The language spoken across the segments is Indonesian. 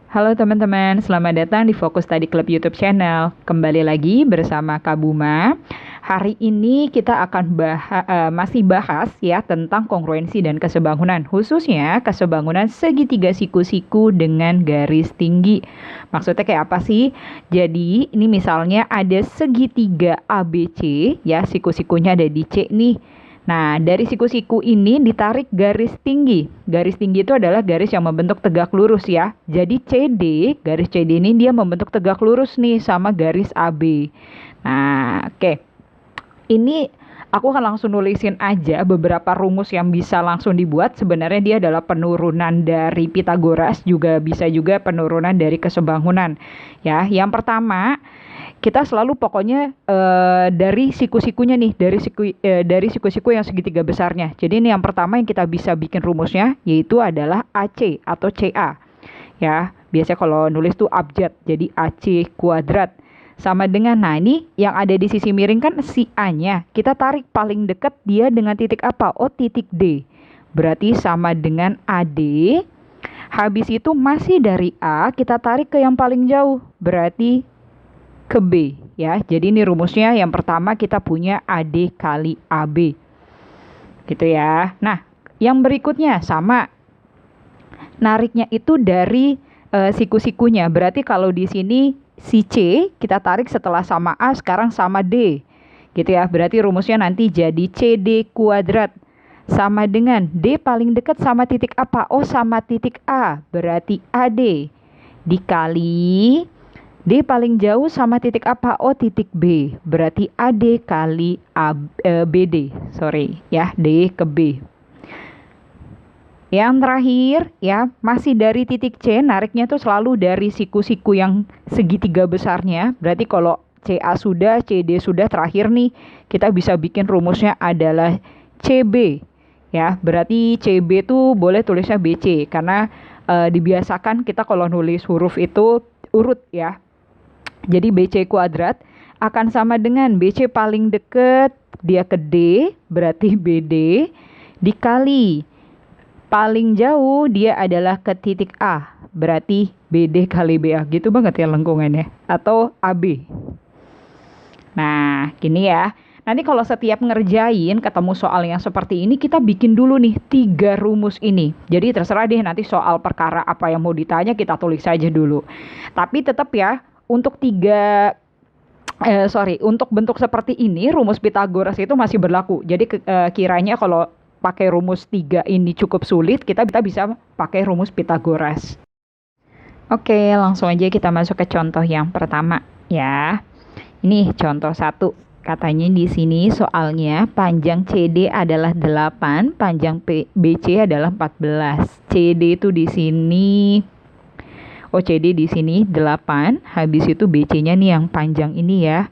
Halo teman-teman, selamat datang di Fokus Study Club YouTube channel. Kembali lagi bersama Kak Buma. Hari ini kita akan masih bahas ya tentang kongruensi dan kesebangunan, khususnya kesebangunan segitiga siku-siku dengan garis tinggi. Maksudnya kayak apa sih? Jadi ini misalnya ada segitiga ABC ya, siku-sikunya ada di C nih. Nah, dari siku-siku ini ditarik garis tinggi. Garis tinggi itu adalah garis yang membentuk tegak lurus ya. Jadi CD, garis CD ini dia membentuk tegak lurus nih sama garis AB. Nah, oke. Ini aku akan langsung nulisin aja beberapa rumus yang bisa langsung dibuat. Sebenarnya dia adalah penurunan dari Pitagoras, juga bisa juga penurunan dari kesebangunan. Ya, yang pertama kita selalu pokoknya dari siku-sikunya nih, dari siku-siku yang segitiga besarnya. Jadi ini yang pertama yang kita bisa bikin rumusnya yaitu adalah AC atau CA. Ya, biasanya kalau nulis tuh abjad, jadi AC kuadrat. Sama dengan, nah ini yang ada di sisi miring kan si A-nya. Kita tarik paling dekat dia dengan titik apa? Oh, titik D. Berarti sama dengan AD. Habis itu masih dari A, kita tarik ke yang paling jauh. Berarti ke B ya. Jadi ini rumusnya yang pertama kita punya AD kali AB. Gitu ya. Nah, yang berikutnya sama. Nariknya itu dari siku-sikunya. Berarti kalau di sini si C kita tarik setelah sama A sekarang sama D. Gitu ya. Berarti rumusnya nanti jadi CD kuadrat sama dengan D paling dekat sama titik apa? Oh, sama titik A. Berarti AD dikali D paling jauh sama titik apa? Oh, titik B. Berarti AD kali BD. Sorry ya, D ke B. Yang terakhir ya, masih dari titik C, nariknya tuh selalu dari siku-siku yang segitiga besarnya. Berarti kalau CA sudah, CD sudah, terakhir nih kita bisa bikin rumusnya adalah CB. Ya, berarti CB tuh boleh tulisnya BC karena dibiasakan kita kalau nulis huruf itu urut ya. Jadi BC kuadrat akan sama dengan BC paling deket dia ke D, berarti BD, dikali paling jauh dia adalah ke titik A, berarti BD kali BA. Gitu banget ya lengkungannya. Atau AB. Nah, gini ya. Nanti kalau setiap ngerjain ketemu soal yang seperti ini, kita bikin dulu nih 3 rumus ini. Jadi terserah deh nanti soal perkara apa yang mau ditanya kita tulis saja dulu. Tapi tetap ya, untuk untuk bentuk seperti ini rumus Pitagoras itu masih berlaku. Jadi kiranya kalau pakai rumus 3 ini cukup sulit, kita bisa pakai rumus Pitagoras. Oke, langsung aja kita masuk ke contoh yang pertama ya. Ini contoh 1. Katanya di sini soalnya panjang CD adalah 8, panjang BC adalah 14. CD itu di sini OCD di sini 8, habis itu BC-nya nih yang panjang ini ya.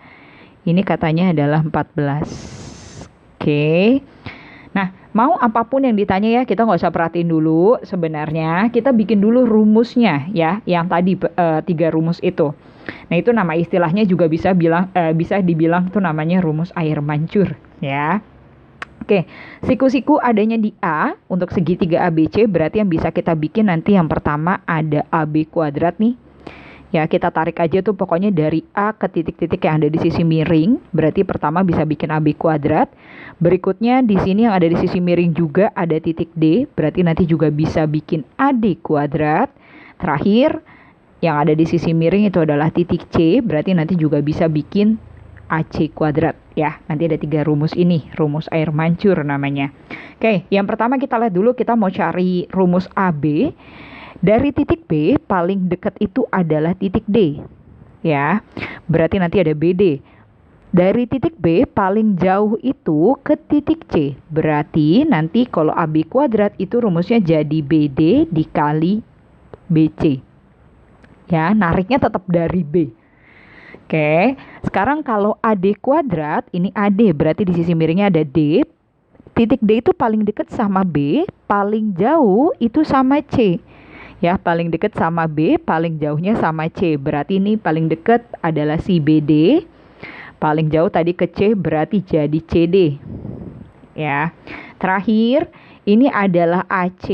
Ini katanya adalah 14. Oke. Nah, mau apapun yang ditanya ya, kita nggak usah perhatiin dulu sebenarnya. Kita bikin dulu rumusnya ya, yang tadi 3 rumus itu. Nah, itu nama istilahnya juga bisa dibilang tuh namanya rumus air mancur ya. Oke, siku-siku adanya di A untuk segitiga ABC, berarti yang bisa kita bikin nanti yang pertama ada AB kuadrat nih. Ya, kita tarik aja tuh pokoknya dari A ke titik-titik yang ada di sisi miring. Berarti pertama bisa bikin AB kuadrat. Berikutnya di sini yang ada di sisi miring juga ada titik D. Berarti nanti juga bisa bikin AD kuadrat. Terakhir yang ada di sisi miring itu adalah titik C. Berarti nanti juga bisa bikin AC kuadrat ya. Nanti ada 3 rumus ini, rumus air mancur namanya. Oke, yang pertama kita lihat dulu, kita mau cari rumus AB. Dari titik B paling dekat itu adalah titik D. Ya. Berarti nanti ada BD. Dari titik B paling jauh itu ke titik C. Berarti nanti kalau AB kuadrat itu rumusnya jadi BD dikali BC. Ya, nariknya tetap dari B. Oke, sekarang kalau AD kuadrat, ini AD berarti di sisi miringnya ada D. Titik D itu paling dekat sama B, paling jauh itu sama C. Ya, paling dekat sama B, paling jauhnya sama C. Berarti ini paling dekat adalah si BD. Paling jauh tadi ke C berarti jadi CD. Ya. Terakhir, ini adalah AC.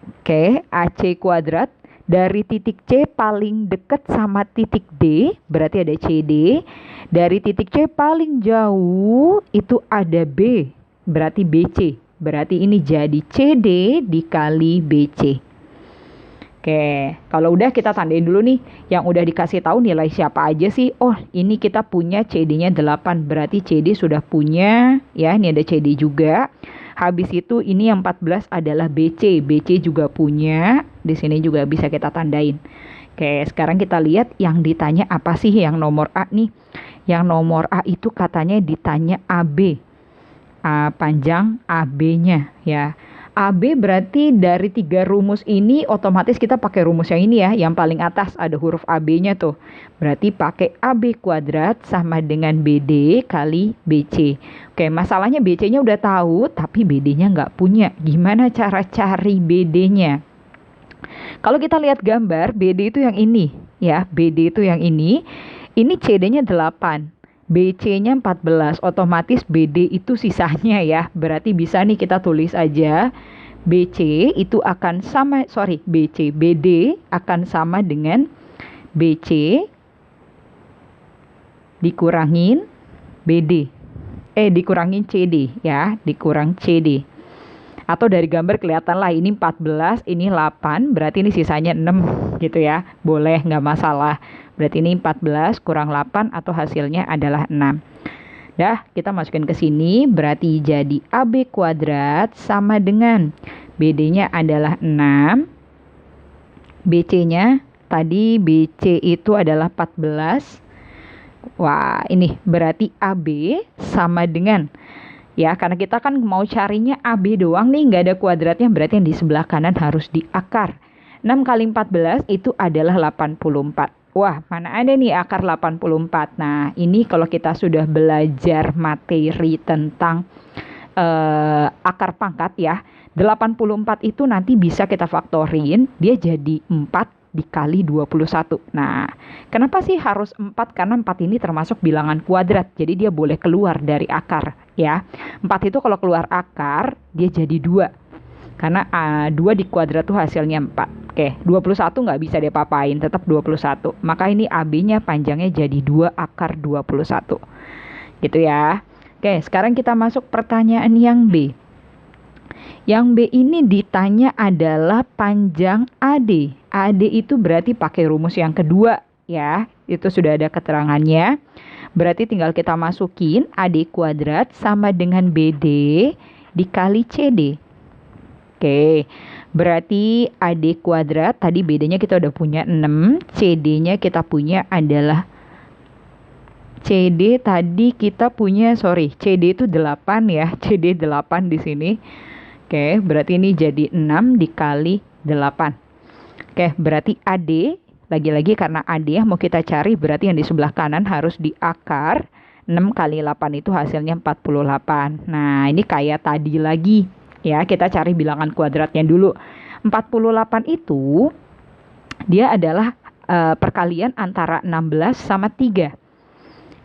Oke, AC kuadrat dari titik C paling dekat sama titik D, berarti ada CD. Dari titik C paling jauh itu ada B, berarti BC. Berarti ini jadi CD dikali BC. Oke, kalau udah kita tandain dulu nih yang udah dikasih tahu nilai siapa aja sih. Oh, ini kita punya CD-nya 8, berarti CD sudah punya ya, ini ada CD juga. Habis itu ini yang 14 adalah BC. BC juga punya. Di sini juga bisa kita tandain. Oke, sekarang kita lihat yang ditanya apa sih yang nomor A nih. Yang nomor A itu katanya ditanya AB. Panjang AB-nya ya. AB berarti dari 3 rumus ini otomatis kita pakai rumus yang ini ya. Yang paling atas ada huruf AB-nya tuh. Berarti pakai AB kuadrat sama dengan BD kali BC. Oke, masalahnya BC-nya udah tahu tapi BD-nya nggak punya. Gimana cara cari BD-nya? Kalau kita lihat gambar, BD itu yang ini ya. BD itu yang ini. Ini CD-nya 8. BC-nya 14, otomatis BD itu sisanya ya. Berarti bisa nih kita tulis aja. BD akan sama dengan BC dikurangin BD. Dikurangin CD ya, dikurang CD. Atau dari gambar kelihatan lah ini 14, ini 8, berarti ini sisanya 6 gitu ya. Boleh, nggak masalah. Berarti ini 14 kurang 8 atau hasilnya adalah 6. Dah, kita masukin ke sini, berarti jadi AB kuadrat sama dengan BD-nya adalah 6. BC-nya tadi BC itu adalah 14. Wah, ini berarti AB sama dengan ya, karena kita kan mau carinya AB doang nih, nggak ada kuadratnya, berarti yang di sebelah kanan harus diakar. 6 kali 14 itu adalah 84. Wah, mana ada nih akar 84. Nah, ini kalau kita sudah belajar materi tentang akar pangkat ya, 84 itu nanti bisa kita faktorin, dia jadi 4 dikali 21. Nah, kenapa sih harus 4? Karena 4 ini termasuk bilangan kuadrat, jadi dia boleh keluar dari akar ya. 4 itu kalau keluar akar, dia jadi 2. Karena 2 di kuadrat tuh hasilnya 4. Oke, 21 nggak bisa diapa-apain, tetap 21. Maka ini AB-nya panjangnya jadi 2 akar 21. Gitu ya. Oke, sekarang kita masuk pertanyaan yang B. Yang B ini ditanya adalah panjang AD. AD itu berarti pakai rumus yang kedua ya. Itu sudah ada keterangannya. Berarti tinggal kita masukin AD kuadrat sama dengan BD dikali CD. Oke, berarti AD kuadrat tadi BD-nya kita udah punya 6. CD-nya kita punya adalah CD itu 8 ya. CD 8 di sini. Oke, berarti ini jadi 6 dikali 8. Oke, berarti AD, lagi-lagi karena AD yang mau kita cari, berarti yang di sebelah kanan harus diakar. 6 kali 8 itu hasilnya 48. Nah, ini kayak tadi lagi. Ya, kita cari bilangan kuadratnya dulu. 48 itu, dia adalah perkalian antara 16 sama 3.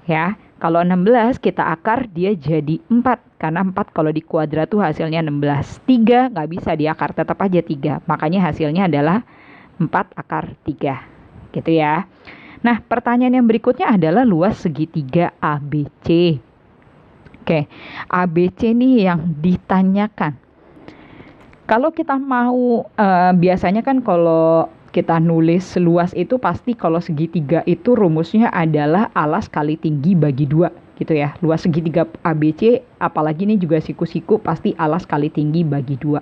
Ya, kalau 16 kita akar dia jadi 4. Karena 4 kalau di kuadrat tuh hasilnya 16. 3 nggak bisa diakar, tetap aja 3. Makanya hasilnya adalah 4 akar 3. Gitu ya. Nah, pertanyaan yang berikutnya adalah luas segitiga ABC. Oke, ABC nih yang ditanyakan. Kalau kita mau, biasanya kan kalau kita nulis luas itu pasti kalau segitiga itu rumusnya adalah alas kali tinggi bagi 2 gitu ya. Luas segitiga ABC, apalagi ini juga siku-siku, pasti alas kali tinggi bagi 2.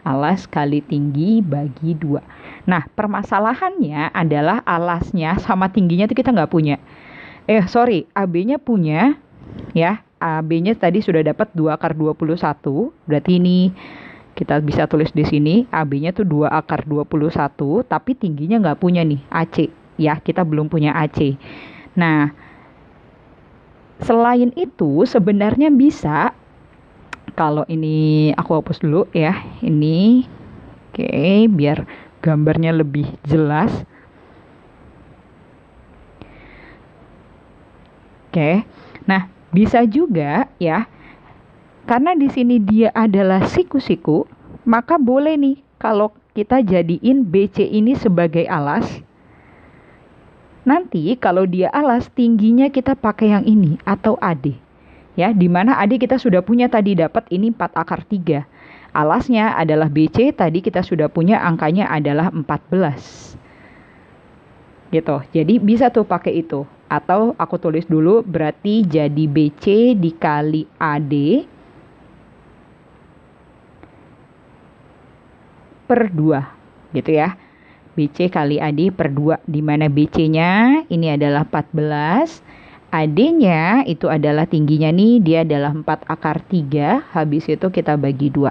Alas kali tinggi bagi 2. Nah, permasalahannya adalah alasnya sama tingginya itu kita nggak punya. AB-nya punya ya. AB-nya tadi sudah dapat 2 akar 21. Berarti ini kita bisa tulis di sini, AB-nya tuh 2 akar 21, tapi tingginya nggak punya nih, AC. Ya, kita belum punya AC. Nah, selain itu sebenarnya bisa, kalau ini aku hapus dulu ya, ini. Oke, biar gambarnya lebih jelas. Oke, nah bisa juga ya, karena di sini dia adalah siku-siku, maka boleh nih kalau kita jadiin BC ini sebagai alas. Nanti kalau dia alas, tingginya kita pakai yang ini atau AD. Ya, di mana AD kita sudah punya tadi, dapat ini 4 akar 3. Alasnya adalah BC, tadi kita sudah punya angkanya adalah 14. Gitu. Jadi bisa tuh pakai itu. Atau aku tulis dulu, berarti jadi BC dikali AD per 2 gitu ya. BC kali AD per 2, di mana BC-nya ini adalah 14, AD-nya itu adalah tingginya nih, dia adalah 4 akar 3, habis itu kita bagi 2.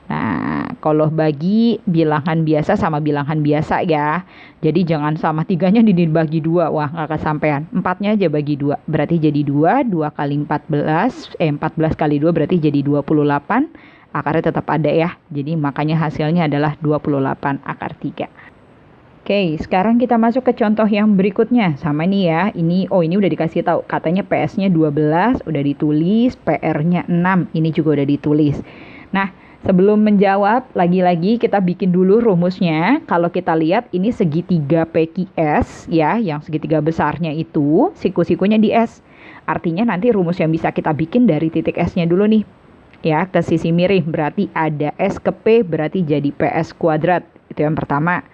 Nah, kalau bagi bilangan biasa sama bilangan biasa ya. Jadi jangan sama 3-nya dibagi 2, wah nggak kesampean. 4-nya aja bagi 2, berarti jadi 2, 2 kali 14, 14 kali 2 berarti jadi 28. Akarnya tetap ada ya, jadi makanya hasilnya adalah 28 akar 3. Oke, sekarang kita masuk ke contoh yang berikutnya. Sama nih ya, ini udah dikasih tahu, katanya PS-nya 12, udah ditulis, PR-nya 6, ini juga udah ditulis. Nah, sebelum menjawab, lagi-lagi kita bikin dulu rumusnya. Kalau kita lihat ini segitiga PQS ya, yang segitiga besarnya itu, siku-sikunya di S. Artinya nanti rumus yang bisa kita bikin dari titik S-nya dulu nih. Ya, ke sisi miring berarti ada S ke P berarti jadi PS kuadrat. Itu yang pertama.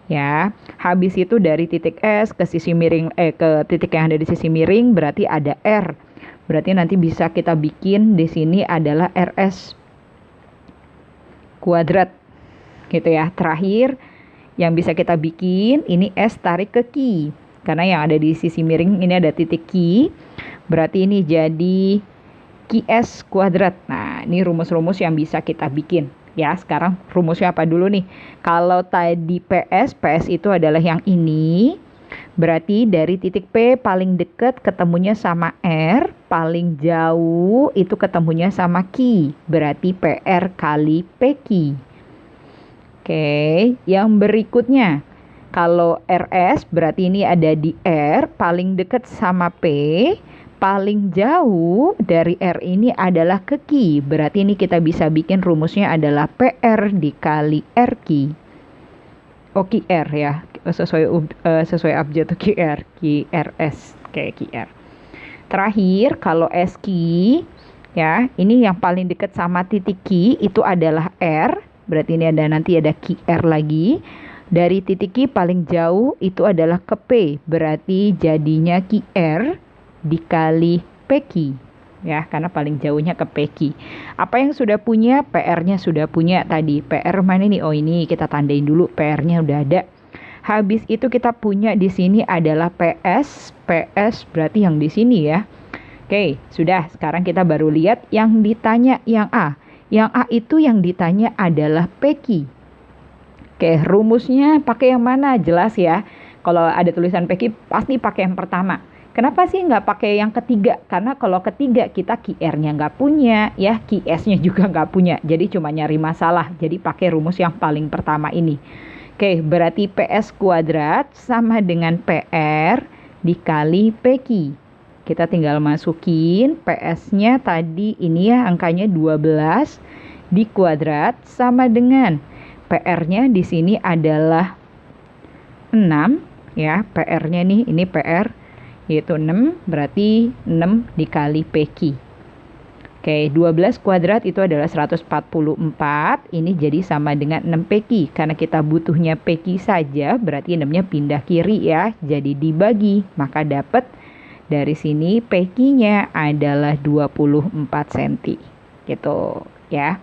Ya, habis itu dari titik S ke sisi miring ke titik yang ada di sisi miring berarti ada R. Berarti nanti bisa kita bikin di sini adalah RS kuadrat. Gitu ya. Terakhir yang bisa kita bikin ini S tarik ke Q. Karena yang ada di sisi miring ini ada titik Q. Berarti ini jadi QS kuadrat. Nah, ini rumus-rumus yang bisa kita bikin. Ya, sekarang rumusnya apa dulu nih? Kalau tadi PS itu adalah yang ini. Berarti dari titik P paling dekat ketemunya sama R, paling jauh itu ketemunya sama Q. Berarti PR kali PQ. Oke, yang berikutnya. Kalau RS berarti ini ada di R, paling dekat sama P. Paling jauh dari R ini adalah ke Q. Berarti ini kita bisa bikin rumusnya adalah PR dikali RQ. Oh, QR ya. Sesuai abjad tuh QR. QRS. Kayak QR. Terakhir kalau SQ ya, ini yang paling dekat sama titik Q itu adalah R. Berarti ini nanti ada QR lagi. Dari titik Q paling jauh itu adalah ke P. Berarti jadinya QR dikali PQ ya, karena paling jauhnya ke PQ. Apa yang sudah punya? PR-nya sudah punya tadi. PR mana nih? Oh, ini kita tandain dulu, PR-nya udah ada. Habis itu kita punya di sini adalah PS berarti yang di sini ya. Oke, sudah. Sekarang kita baru lihat yang ditanya yang A. Yang A itu yang ditanya adalah PQ. Oke, rumusnya pakai yang mana? Jelas ya. Kalau ada tulisan PQ pasti pakai yang pertama. Kenapa sih nggak pakai yang ketiga? Karena kalau ketiga kita QR-nya nggak punya, ya QS-nya juga nggak punya. Jadi cuma nyari masalah. Jadi pakai rumus yang paling pertama ini. Oke, berarti PS kuadrat sama dengan PR dikali PQ. Kita tinggal masukin PS-nya tadi ini ya, angkanya 12 di kuadrat sama dengan PR-nya di sini adalah 6 ya. PR-nya nih, ini PR yaitu 6, berarti 6 dikali PQ. Oke, 12 kuadrat itu adalah 144, ini jadi sama dengan 6 PQ. Karena kita butuhnya PQ saja, berarti 6-nya pindah kiri ya, jadi dibagi. Maka dapat dari sini PQ-nya adalah 24 cm. Gitu ya.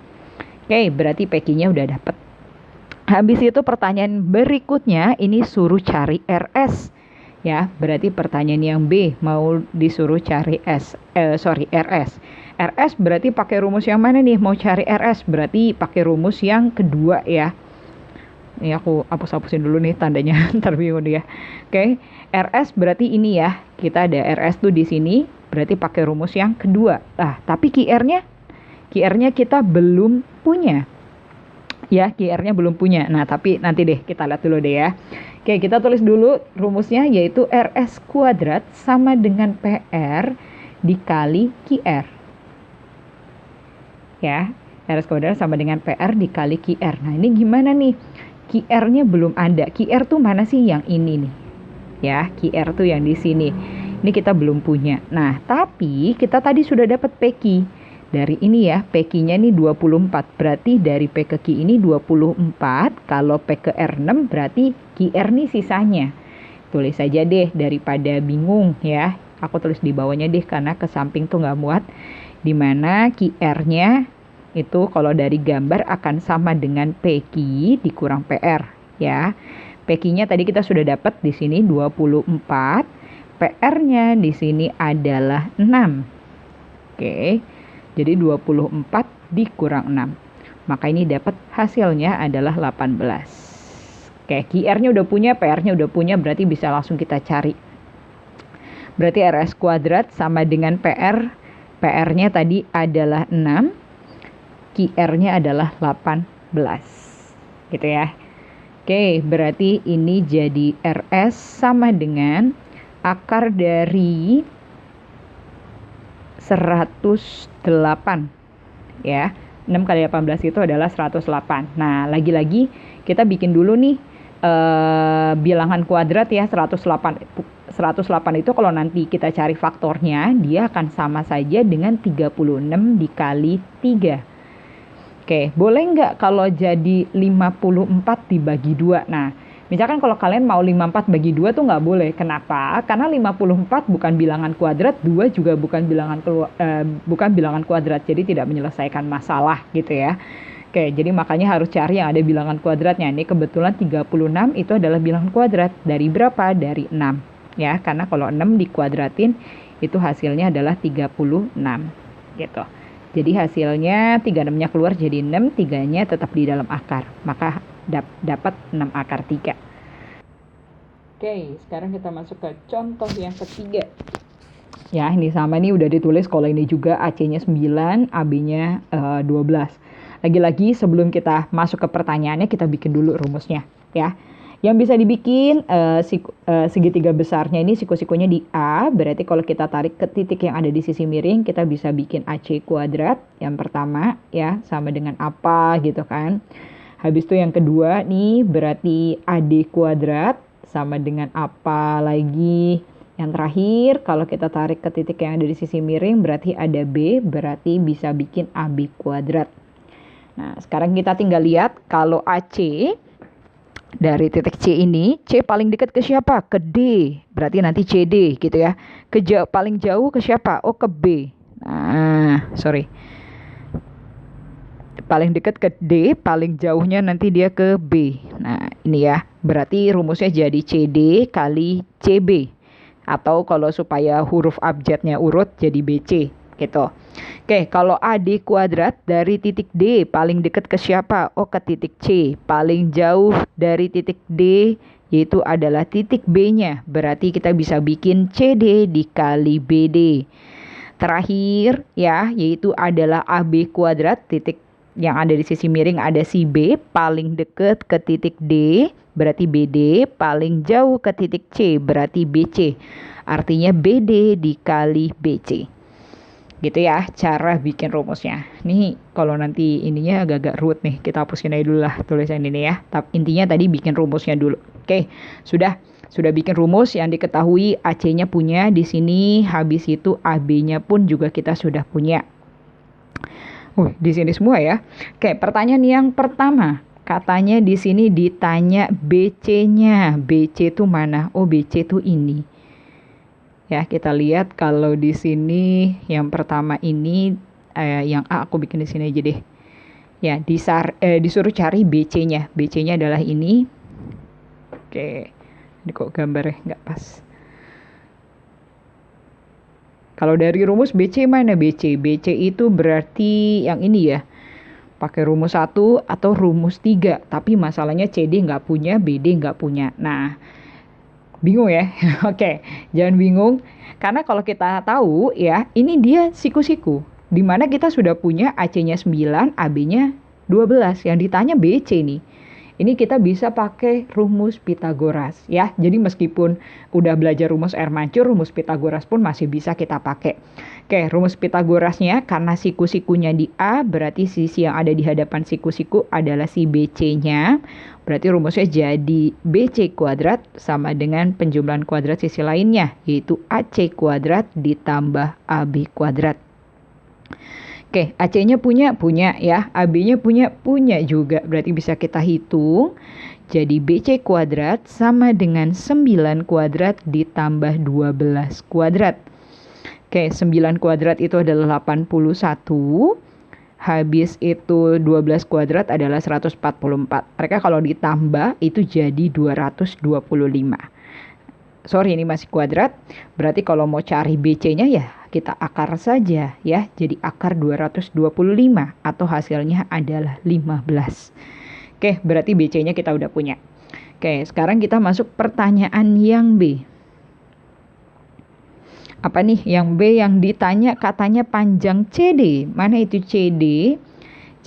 Oke, berarti PQ-nya udah dapat. Habis itu pertanyaan berikutnya, ini suruh cari RS. Ya, berarti pertanyaan yang B mau disuruh cari RS. RS berarti pakai rumus yang mana nih? Mau cari RS berarti pakai rumus yang kedua ya. Ini aku hapus-hapusin dulu nih tandanya, ntar bingung ya. Oke, RS berarti ini ya. Kita ada RS tuh di sini, berarti pakai rumus yang kedua. Nah, tapi QR-nya kita belum punya. Ya, QR-nya belum punya. Nah, tapi nanti deh kita lihat dulu deh ya. Oke, kita tulis dulu rumusnya yaitu RS kuadrat sama dengan PR dikali QR. Ya, RS kuadrat sama dengan PR dikali QR. Nah, ini gimana nih? QR-nya belum ada. QR tuh mana sih? Yang ini nih. Ya, QR tuh yang di sini. Ini kita belum punya. Nah, tapi kita tadi sudah dapat PQ. Dari ini ya, PQ-nya nih 24. Berarti dari P ke Q ini 24. Kalau P ke R6 berarti QR nih sisanya. Tulis saja deh daripada bingung ya. Aku tulis di bawahnya deh karena ke samping tuh nggak muat. Dimana QR-nya itu kalau dari gambar akan sama dengan PQ dikurang PR ya. PQ-nya tadi kita sudah dapat di sini 24. PR-nya di sini adalah 6. Oke. Jadi 24 dikurang 6. Maka ini dapat hasilnya adalah 18. Oke, QR-nya udah punya, PR-nya udah punya, berarti bisa langsung kita cari. Berarti RS kuadrat sama dengan PR. PR-nya tadi adalah 6. QR-nya adalah 18. Gitu ya. Oke, berarti ini jadi RS sama dengan akar dari 108 ya. 6 kali 18 itu adalah 108. Nah, lagi-lagi kita bikin dulu nih bilangan kuadrat ya. 108 itu kalau nanti kita cari faktornya, dia akan sama saja dengan 36 dikali 3. Oke, boleh nggak kalau jadi 54 dibagi 2? Nah, misalkan kalau kalian mau 54 bagi 2 tuh nggak boleh. Kenapa? Karena 54 bukan bilangan kuadrat, 2 juga bukan bilangan kuadrat. Jadi tidak menyelesaikan masalah gitu ya. Oke, jadi makanya harus cari yang ada bilangan kuadratnya. Ini kebetulan 36 itu adalah bilangan kuadrat. Dari berapa? Dari 6. Ya, karena kalau 6 dikuadratin itu hasilnya adalah 36 gitu. Jadi hasilnya 36-nya keluar jadi 6, 3-nya tetap di dalam akar. Maka dapat 6 akar 3. Oke, sekarang kita masuk ke contoh yang ketiga. Ya, ini sama nih udah ditulis kalau ini juga AC-nya 9, AB-nya 12. Lagi-lagi sebelum kita masuk ke pertanyaannya, kita bikin dulu rumusnya ya. Yang bisa dibikin segitiga besarnya ini siku-sikunya di A. Berarti kalau kita tarik ke titik yang ada di sisi miring, kita bisa bikin AC kuadrat yang pertama ya, sama dengan apa gitu kan. Habis itu yang kedua nih berarti AD kuadrat sama dengan apa lagi. Yang terakhir kalau kita tarik ke titik yang ada di sisi miring berarti ada B, berarti bisa bikin AB kuadrat. Nah, sekarang kita tinggal lihat kalau AC dari titik C ini, C paling dekat ke siapa? Ke D. Berarti nanti CD gitu ya. Paling jauh ke siapa? Oh, ke B. Nah, sorry. Paling dekat ke D, paling jauhnya nanti dia ke B. Nah, ini ya. Berarti rumusnya jadi CD kali CB. Atau kalau supaya huruf abjadnya urut jadi BC gitu. Oke, kalau AD kuadrat dari titik D paling dekat ke siapa? Oh, ke titik C. Paling jauh dari titik D yaitu adalah titik B-nya. Berarti kita bisa bikin CD dikali BD. Terakhir ya, yaitu adalah AB kuadrat, titik yang ada di sisi miring ada si B, paling dekat ke titik D, berarti BD, paling jauh ke titik C, berarti BC. Artinya BD dikali BC. Gitu ya cara bikin rumusnya. Nih kalau nanti ininya agak-agak ruwet nih, kita hapusin aja dulu lah tulisan ini ya. Tapi intinya tadi bikin rumusnya dulu. Oke, sudah bikin rumus yang diketahui AC-nya punya di sini, habis itu AB-nya pun juga kita sudah punya. Di sini semua ya. Oke, pertanyaan yang pertama. Katanya di sini ditanya BC-nya. BC itu mana? Oh, BC itu ini. Ya, kita lihat kalau di sini yang pertama ini yang A aku bikin di sini aja deh. Ya, disuruh cari BC-nya. BC-nya adalah ini. Oke. Ini kok gambarnya nggak pas. Kalau dari rumus BC mana BC? BC itu berarti yang ini ya. Pakai rumus 1 atau rumus 3. Tapi masalahnya CD nggak punya, BD nggak punya. Nah, bingung ya? Oke, jangan bingung. Karena kalau kita tahu ya, ini dia siku-siku. Dimana kita sudah punya AC-nya 9, AB-nya 12. Yang ditanya BC nih. Ini kita bisa pakai rumus Pitagoras ya. Jadi meskipun udah belajar rumus air mancur, rumus Pitagoras pun masih bisa kita pakai. Oke, rumus Pitagorasnya karena siku-sikunya di A, berarti sisi yang ada di hadapan siku-siku adalah si BC-nya. Berarti rumusnya jadi BC kuadrat sama dengan penjumlahan kuadrat sisi lainnya, yaitu AC kuadrat ditambah AB kuadrat. Oke, AC-nya punya ya, AB-nya punya juga. Berarti bisa kita hitung. Jadi BC kuadrat sama dengan 9 kuadrat ditambah 12 kuadrat. Oke, 9 kuadrat itu adalah 81. Habis itu 12 kuadrat adalah 144. Mereka kalau ditambah itu jadi 225. Sorry, ini masih kuadrat. Berarti kalau mau cari BC-nya ya kita akar saja ya. Jadi akar 225 atau hasilnya adalah 15. Oke, berarti BC-nya kita udah punya. Oke, sekarang kita masuk pertanyaan yang B. Apa nih yang B yang ditanya katanya panjang CD. Mana itu CD?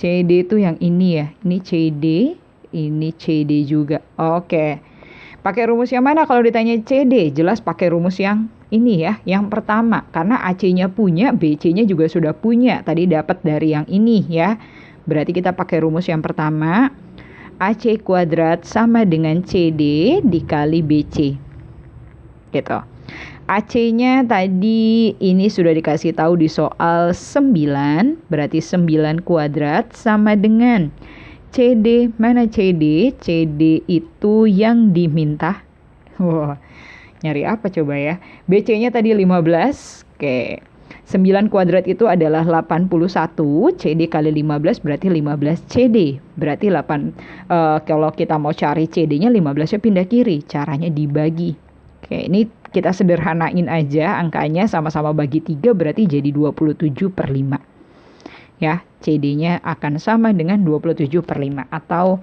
CD itu yang ini ya. Ini CD juga. Oke. Pakai rumus yang mana kalau ditanya CD? Jelas pakai rumus yang ini ya, yang pertama. Karena AC-nya punya, BC-nya juga sudah punya. Tadi dapat dari yang ini ya. Berarti kita pakai rumus yang pertama. AC kuadrat sama dengan CD dikali BC. Gitu. AC-nya tadi ini sudah dikasih tahu di soal 9, berarti 9 kuadrat sama dengan CD. Mana CD? CD itu yang diminta. Wah, nyari apa coba ya? BC-nya tadi 15. Oke. 9 kuadrat itu adalah 81, CD kali 15 berarti 15 CD. Berarti kalau kita mau cari CD-nya 15-nya pindah kiri, caranya dibagi. Oke, ini kita sederhanain aja angkanya, sama-sama bagi 3 berarti jadi 27/5. Ya, CD-nya akan sama dengan 27/5 atau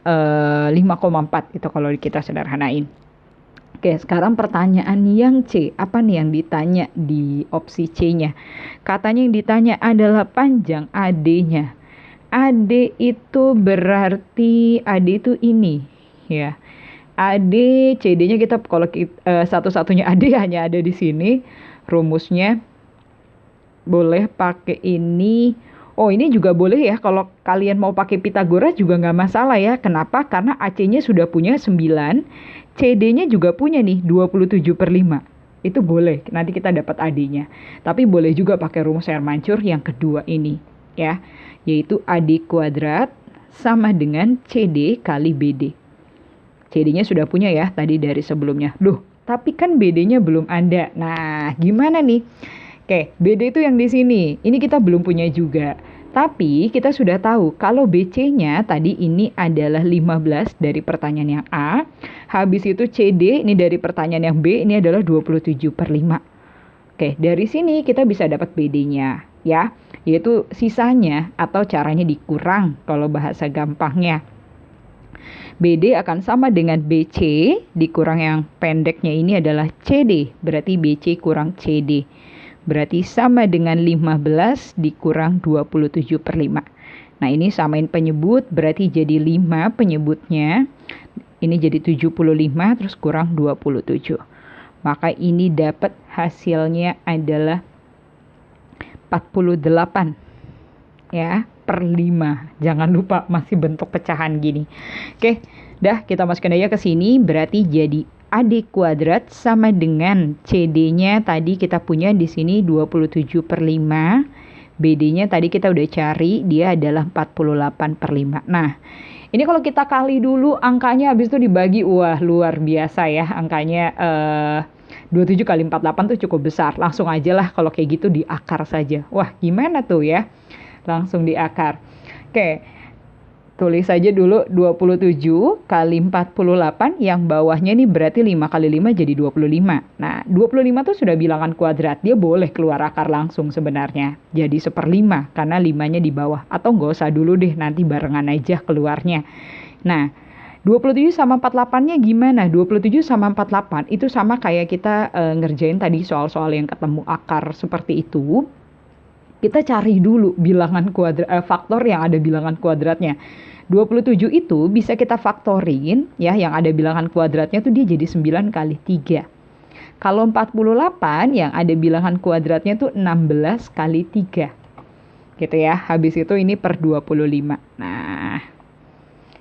5,4 itu kalau kita sederhanain. Oke, sekarang pertanyaan yang C. Apa nih yang ditanya di opsi C-nya? Katanya yang ditanya adalah panjang AD-nya. AD itu berarti AD itu ini ya. AD, CD-nya kita kalau satu-satunya AD hanya ada di sini. Rumusnya boleh pakai ini. Oh, ini juga boleh ya. Kalau kalian mau pakai Pitagoras juga nggak masalah ya. Kenapa? Karena AC-nya sudah punya 9. CD-nya juga punya nih 27/5. Itu boleh. Nanti kita dapat AD-nya. Tapi boleh juga pakai rumus Hermansur yang kedua ini ya. Yaitu AD kuadrat sama dengan CD kali BD. CD-nya sudah punya ya tadi dari sebelumnya. Duh, tapi kan BD-nya belum ada. Nah, gimana nih? Oke, BD itu yang di sini. Ini kita belum punya juga. Tapi kita sudah tahu kalau BC-nya tadi ini adalah 15 dari pertanyaan yang A. Habis itu CD ini dari pertanyaan yang B ini adalah 27/5. Oke, dari sini kita bisa dapat BD-nya ya. Yaitu sisanya atau caranya dikurang kalau bahasa gampangnya. BD akan sama dengan BC, dikurang yang pendeknya ini adalah CD, berarti BC kurang CD. Berarti sama dengan 15 dikurang 27/5. Nah, ini samain penyebut, berarti jadi 5 penyebutnya. Ini jadi 75 terus kurang 27. Maka ini dapat hasilnya adalah 48. Ya, per 5. Jangan lupa masih bentuk pecahan gini. Oke, dah kita masukkan aja ke sini. Berarti jadi AD kuadrat sama dengan CD-nya tadi kita punya di sini 27/5. BD-nya tadi kita udah cari, dia adalah 48/5. Nah, ini kalau kita kali dulu angkanya habis itu dibagi, wah luar biasa ya angkanya. 27 kali 48 tuh cukup besar. Langsung aja lah kalau kayak gitu diakar saja. Wah, gimana tuh ya? Langsung diakar. Oke, tulis saja dulu 27 kali 48, yang bawahnya nih berarti 5 kali 5 jadi 25. Nah, 25 tuh sudah bilangan kuadrat, dia boleh keluar akar langsung sebenarnya. Jadi 1/5 karena 5-nya di bawah. Atau nggak usah dulu deh, nanti barengan aja keluarnya. Nah, 27 sama 48-nya gimana? 27 sama 48 itu sama kayak kita ngerjain tadi soal-soal yang ketemu akar seperti itu. Kita cari dulu bilangan faktor yang ada bilangan kuadratnya. 27 itu bisa kita faktorin ya, yang ada bilangan kuadratnya tuh dia jadi 9 kali 3. Kalau 48 yang ada bilangan kuadratnya tuh 16 kali 3. Gitu ya. Habis itu ini per 25. Nah,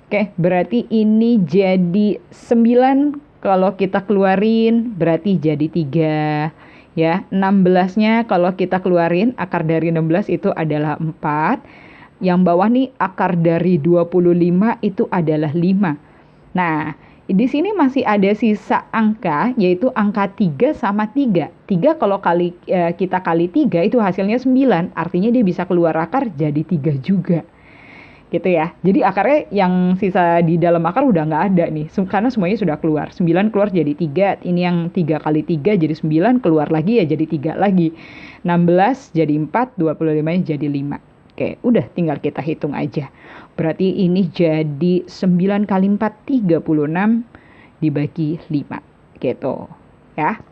oke, berarti ini jadi 9 kalau kita keluarin berarti jadi 3. Ya, 16-nya kalau kita keluarin akar dari 16 itu adalah 4. Yang bawah nih akar dari 25 itu adalah 5. Nah, di sini masih ada sisa angka yaitu angka 3 sama 3. 3 kalau kita kali 3 itu hasilnya 9. Artinya dia bisa keluar akar jadi 3 juga. Gitu ya. Jadi akarnya yang sisa di dalam akar udah nggak ada nih. Karena semuanya sudah keluar. 9 keluar jadi 3. Ini yang 3 kali 3 jadi 9. Keluar lagi ya jadi 3 lagi. 16 jadi 4. 25 jadi 5. Oke, udah tinggal kita hitung aja. Berarti ini jadi 9 kali 4, 36 dibagi 5. Gitu ya.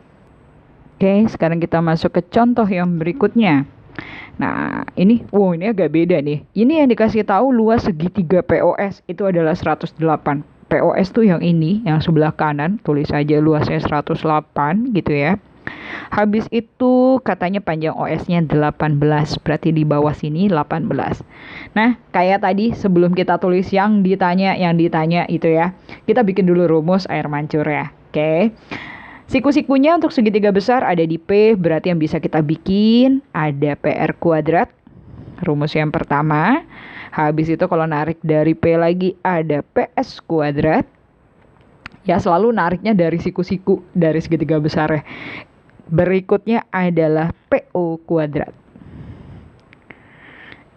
Oke, sekarang kita masuk ke contoh yang berikutnya. Nah, ini agak beda nih. Ini yang dikasih tahu luas segitiga POS itu adalah 108. POS tuh yang ini, yang sebelah kanan, tulis aja luasnya 108 gitu ya. Habis itu katanya panjang OS-nya 18, berarti di bawah sini 18. Nah, kayak tadi sebelum kita tulis yang ditanya itu ya. Kita bikin dulu rumus air mancur ya. Oke. Siku-sikunya untuk segitiga besar ada di P, berarti yang bisa kita bikin ada PR kuadrat, rumus yang pertama. Habis itu kalau narik dari P lagi ada PS kuadrat. Ya selalu nariknya dari siku-siku, dari segitiga besar ya. Berikutnya adalah PO kuadrat.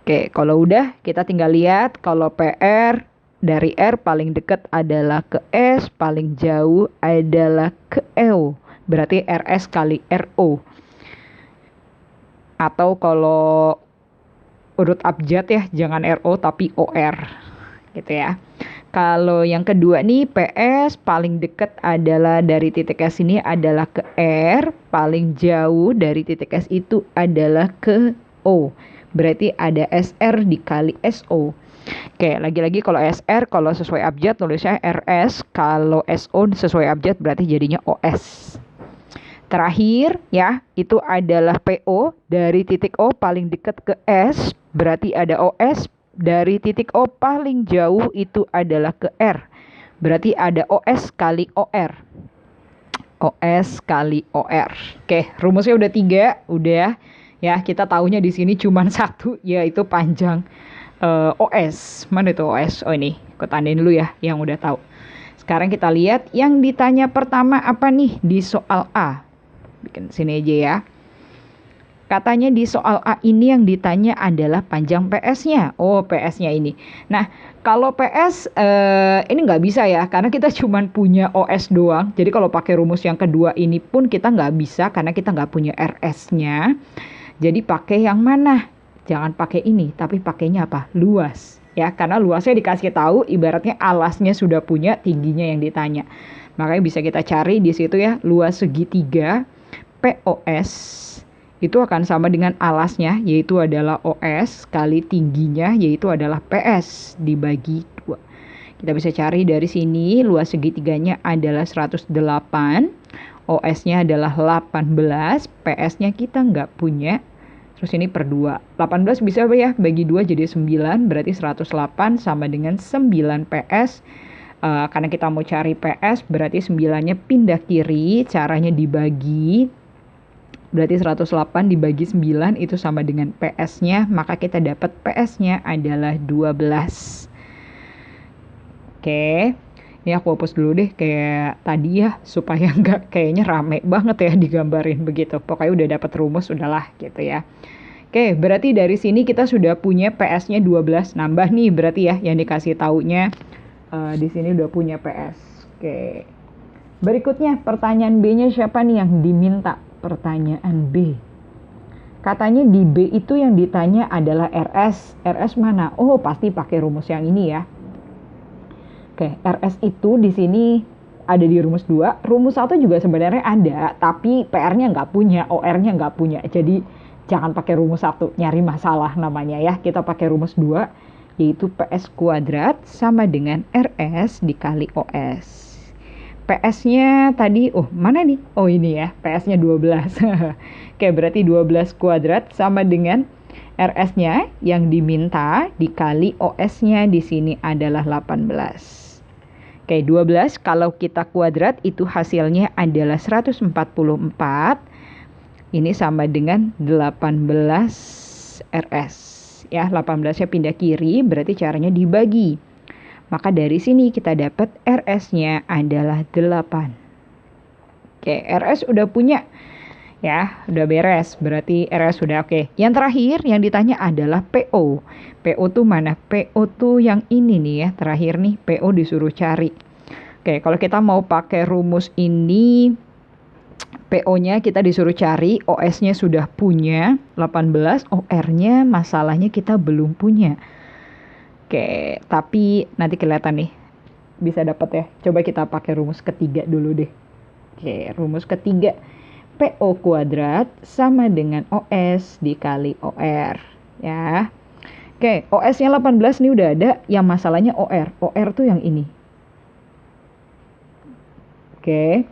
Oke, kalau udah kita tinggal lihat kalau PR dari R paling dekat adalah ke S, paling jauh adalah ke E. Berarti RS kali RO. Atau kalau urut abjad ya, jangan RO tapi OR. Gitu ya. Kalau yang kedua nih PS paling dekat adalah dari titik S ini adalah ke R, paling jauh dari titik S itu adalah ke O. Berarti ada SR dikali SO. Oke, lagi-lagi kalau SR kalau sesuai abjad tulisnya RS, kalau SO sesuai abjad berarti jadinya OS. Terakhir ya, itu adalah PO dari titik O paling dekat ke S, berarti ada OS. Dari titik O paling jauh itu adalah ke R. Berarti ada OS kali OR. OS kali OR. Oke, rumusnya udah 3, udah ya. Kita taunya di sini cuma 1, yaitu panjang OS. Mana itu OS? Oh ini, aku tandain dulu ya yang udah tahu. Sekarang kita lihat yang ditanya pertama apa nih di soal A. Bikin sini aja ya. Katanya di soal A ini yang ditanya adalah panjang PS-nya. Oh, PS-nya ini. Nah, kalau PS ini nggak bisa ya, karena kita cuma punya OS doang. Jadi kalau pakai rumus yang kedua ini pun kita nggak bisa, karena kita nggak punya RS-nya. Jadi pakai yang mana? Jangan pakai ini, tapi pakainya apa? Luas. Ya, karena luasnya dikasih tahu, ibaratnya alasnya sudah punya, tingginya yang ditanya. Makanya bisa kita cari di situ ya, luas segitiga POS itu akan sama dengan alasnya, yaitu adalah OS kali tingginya, yaitu adalah PS dibagi 2. Kita bisa cari dari sini, luas segitiganya adalah 108, OS-nya adalah 18, PS-nya kita nggak punya. Terus ini per 2. 18 bisa apa ya? Bagi 2 jadi 9, berarti 108 sama dengan 9 PS. Karena kita mau cari PS, berarti 9-nya pindah kiri, caranya dibagi. Berarti 108 dibagi 9 itu sama dengan PS-nya, maka kita dapat PS-nya adalah 12. Oke. Ini aku hapus dulu deh kayak tadi ya, supaya nggak kayaknya rame banget ya digambarin begitu. Pokoknya udah dapat rumus, udahlah gitu ya. Oke, berarti dari sini kita sudah punya PS-nya 12. Nambah nih berarti ya yang dikasih taunya di sini udah punya PS. Oke. Berikutnya pertanyaan B-nya siapa nih yang diminta? Pertanyaan B. Katanya di B itu yang ditanya adalah RS. RS mana? Oh, pasti pakai rumus yang ini ya. Oke, RS itu di sini ada di rumus 2. Rumus 1 juga sebenarnya ada, tapi PR-nya nggak punya, OR-nya nggak punya. Jadi jangan pakai rumus 1, nyari masalah namanya ya. Kita pakai rumus 2, yaitu PS kuadrat sama dengan RS dikali OS. PS-nya tadi, mana nih? Oh ini ya, PS-nya 12. Oke, berarti 12 kuadrat sama dengan RS-nya yang diminta dikali OS-nya di sini adalah 18. Oke, 12 kalau kita kuadrat itu hasilnya adalah 144. Ini sama dengan 18 RS. Ya, 18-nya pindah kiri, berarti caranya dibagi. Maka dari sini kita dapat RS-nya adalah 8. Oke, RS udah punya. Ya, udah beres. Berarti RS sudah oke. Yang terakhir yang ditanya adalah PO. PO tuh mana? PO tuh yang ini nih ya. Terakhir nih, PO disuruh cari. Oke, kalau kita mau pakai rumus ini, PO-nya kita disuruh cari, OS-nya sudah punya 18, OR-nya masalahnya kita belum punya. Oke, tapi nanti kelihatan nih. Bisa dapat ya. Coba kita pakai rumus ketiga dulu deh. Oke, rumus ketiga. PO kuadrat sama dengan OS dikali OR. Ya. Oke, OS-nya 18 nih udah ada. Yang masalahnya OR. OR tuh yang ini. Oke.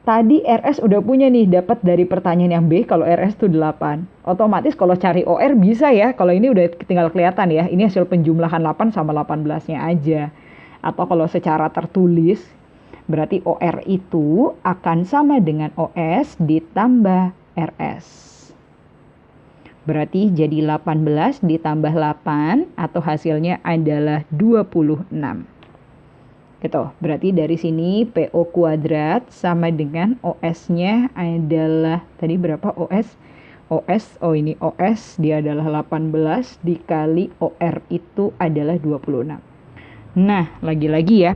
Tadi RS udah punya nih, dapat dari pertanyaan yang B kalau RS tuh 8. Otomatis kalau cari OR bisa ya. Kalau ini udah tinggal kelihatan ya. Ini hasil penjumlahan 8 sama 18-nya aja. Atau kalau secara tertulis, berarti OR itu akan sama dengan OS ditambah RS. Berarti jadi 18 ditambah 8 atau hasilnya adalah 26. Gitu. Berarti dari sini PO kuadrat sama dengan OS-nya adalah tadi berapa OS? ini OS dia adalah 18 dikali OR itu adalah 26. Nah, lagi-lagi ya.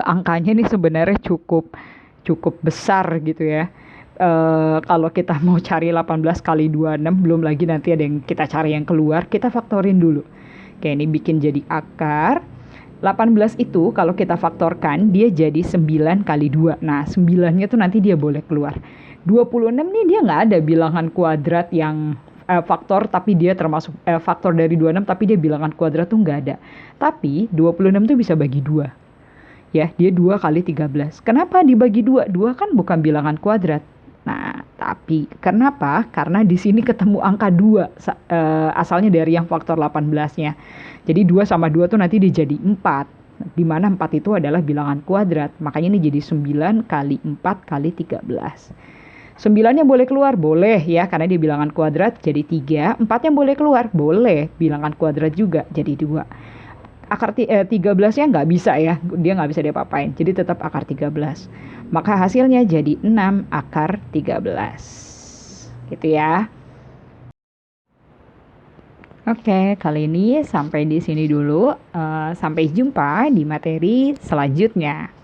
Angkanya ini sebenarnya cukup besar gitu ya. Kalau kita mau cari 18 kali 26, belum lagi nanti ada yang kita cari yang keluar, kita faktorin dulu. Oke, ini bikin jadi akar. 18 itu kalau kita faktorkan, dia jadi 9 kali 2. Nah, 9-nya tuh nanti dia boleh keluar. 26 nih dia nggak ada bilangan kuadrat yang faktor tapi dia termasuk faktor dari 26 tapi dia bilangan kuadrat tuh nggak ada. Tapi 26 tuh bisa bagi 2. Ya, dia 2 kali 13. Kenapa dibagi 2? 2 kan bukan bilangan kuadrat. Nah, tapi kenapa? Karena di sini ketemu angka 2 asalnya dari yang faktor 18-nya. Jadi 2 sama 2 tuh nanti dijadi 4. Di mana 4 itu adalah bilangan kuadrat. Makanya ini jadi 9 kali 4 kali 13. 9-nya boleh keluar? Boleh ya, karena dia bilangan kuadrat jadi 3. 4-nya boleh keluar? Boleh, bilangan kuadrat juga jadi 2. Akar 13-nya nggak bisa ya, dia nggak bisa diapa-apain. Jadi tetap akar 13. Maka hasilnya jadi 6 akar 13. Gitu ya. Oke, kali ini sampai di sini dulu. Sampai jumpa di materi selanjutnya.